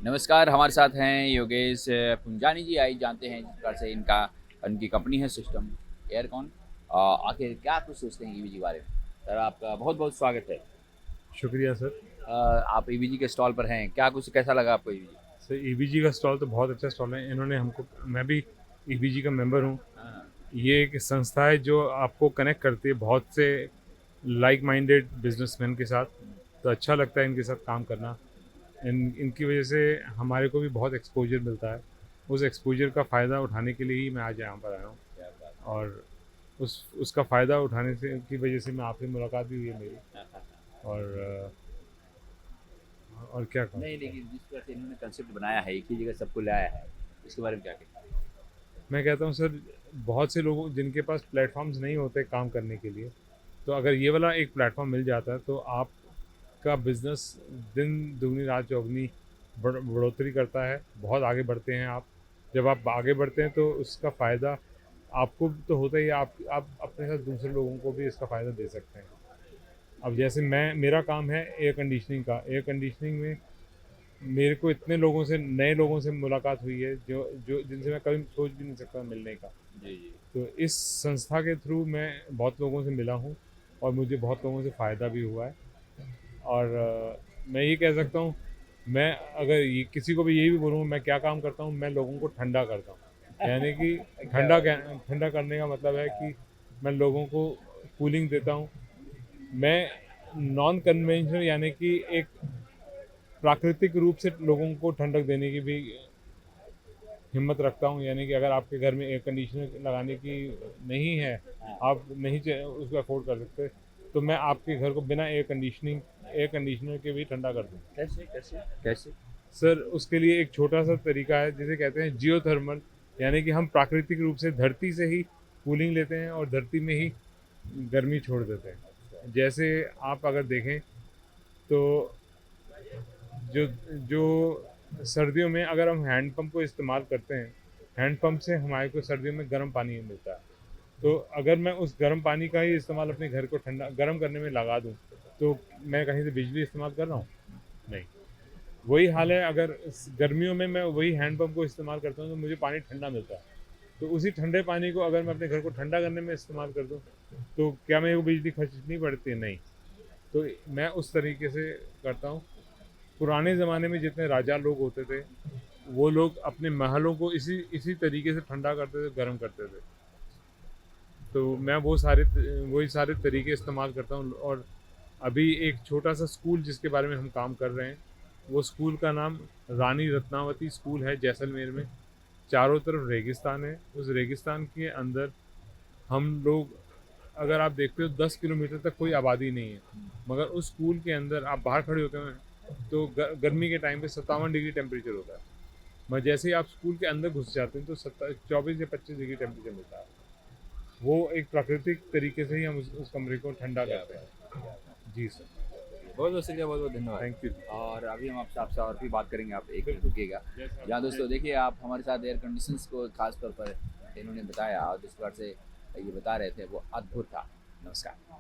नमस्कार, हमारे साथ हैं योगेश पुंजानी जी। आइए जानते हैं जिस प्रकार से उनकी कंपनी है सिस्टम एयरकॉन। आखिर क्या कुछ सोचते हैं ईवीजी बारे में? सर आपका बहुत-बहुत स्वागत है। शुक्रिया सर। आप ईवीजी के स्टॉल पर हैं, क्या कुछ कैसा लगा आपको ईवीजी? सर ईवीजी का स्टॉल तो बहुत अच्छा स्टॉल है। इन्होंने हमको मैं भी ईवीजी का मेंबर हूँ। हाँ, ये एक संस्था है जो आपको कनेक्ट करती है बहुत से लाइक माइंडेड बिजनेसमैन के साथ। तो अच्छा लगता है इनके साथ काम करना। इनकी वजह से हमारे को भी बहुत एक्सपोज़र मिलता है। उस एक्सपोज़र का फ़ायदा उठाने के लिए ही मैं आज यहाँ पर आया हूँ। क्या बात और उसका फ़ायदा उठाने से की वजह से मैं आपसे मुलाकात भी हुई है मेरी। है। और और क्या कहूँ? नहीं, लेकिन जिस प्रकार से इन्होंने कंसेप्ट बनाया है, एक ही जगह सबको लाया है, इसके बारे में क्या कहेंगे? मैं कहता हूँ सर, बहुत से लोगों जिनके पास प्लेटफ़ॉर्म्स नहीं होते काम करने के लिए, तो अगर ये वाला एक प्लेटफ़ॉर्म मिल जाता है तो आपका बिज़नेस दिन दुगनी रात चौगनी बढ़ोतरी करता है, बहुत आगे बढ़ते हैं आप। जब आप आगे बढ़ते हैं तो उसका फ़ायदा आपको तो होता ही है, आप अपने साथ दूसरे लोगों को भी इसका फ़ायदा दे सकते हैं। अब जैसे मेरा काम है एयर कंडीशनिंग का। एयर कंडीशनिंग में मेरे को इतने लोगों से नए लोगों से मुलाकात हुई है जो जो जिनसे मैं कभी सोच भी नहीं सकता मिलने का। जी, जी। तो इस संस्था के थ्रू मैं बहुत लोगों से मिला हूँ और मुझे बहुत लोगों से फ़ायदा भी हुआ है। और मैं ये कह सकता हूँ, मैं अगर ये किसी को भी यही भी बोलूँ मैं क्या काम करता हूँ, मैं लोगों को ठंडा करता हूँ। यानी कि क्या बात है। ठंडा करने का मतलब है कि मैं लोगों को कूलिंग देता हूँ। मैं नॉन कन्वेंशनल यानी कि एक प्राकृतिक रूप से लोगों को ठंडक देने की भी हिम्मत रखता हूँ। यानी कि अगर आपके घर में एयर कंडीशनर लगाने की नहीं है, हाँ, आप नहीं उसको अफोर्ड कर सकते, तो मैं आपके घर को बिना एयर कंडीशनर के भी ठंडा कर दूँ। कैसे, कैसे? कैसे? सर उसके लिए एक छोटा सा तरीका है जिसे कहते हैं जियोथर्मल। यानी कि हम प्राकृतिक रूप से धरती से ही कूलिंग लेते हैं और धरती में ही गर्मी छोड़ देते अच्छा। हैं। जैसे आप अगर देखें तो जो जो सर्दियों में अगर हम हैंड पंप को इस्तेमाल करते हैं, हैंड पंप से हमारे को सर्दियों में गर्म पानी मिलता है। तो अगर मैं उस गर्म पानी का ही इस्तेमाल अपने घर को ठंडा गर्म करने में लगा दूं, तो मैं कहीं से बिजली इस्तेमाल कर रहा हूँ? नहीं। वही हाल है, अगर गर्मियों में मैं वही हैंड पंप को इस्तेमाल करता हूँ तो मुझे पानी ठंडा मिलता है। तो उसी ठंडे पानी को अगर मैं अपने घर को ठंडा करने में इस्तेमाल कर दूं, तो क्या मेरे को बिजली खर्चनी पड़ती है? नहीं। तो मैं उस तरीके से करता हूँ। पुराने ज़माने में जितने राजा लोग होते थे, वो लोग अपने महलों को इसी इसी तरीके से ठंडा करते थे, गर्म करते थे। तो मैं वही सारे तरीके इस्तेमाल करता हूँ। और अभी एक छोटा सा स्कूल जिसके बारे में हम काम कर रहे हैं, वो स्कूल का नाम रानी रत्नावती स्कूल है जैसलमेर में। चारों तरफ रेगिस्तान है। उस रेगिस्तान के अंदर हम लोग, अगर आप देखते हो 10 किलोमीटर तक कोई आबादी नहीं है, मगर उस स्कूल के अंदर आप बाहर खड़े होते हैं तो गर्मी के टाइम पे 57 डिग्री टेम्परेचर होता है। मगर जैसे ही आप स्कूल के अंदर घुस जाते हैं तो 24 या 25 डिग्री टेम्परेचर मिलता है। वो एक प्राकृतिक तरीके से ही हम उस कमरे को ठंडा क्या करते बात हैं। है, क्या बात है। जी सर। बहुत-बहुत शुक्रिया, बहुत-बहुत धन्यवाद। Thank you. और अभी हम आपसे आपसे और भी बात करेंगे, आप एक मिनट बिल्कुल। रुकिएगा। जैसा जहाँ आप दोस्तों देखिए आप हमारे साथ एयर कंडीशंस को खास तौर पर इन्होंने बताया और जिस प्रकार से ये बता रहे थे वो अद्भुत था। नमस्कार।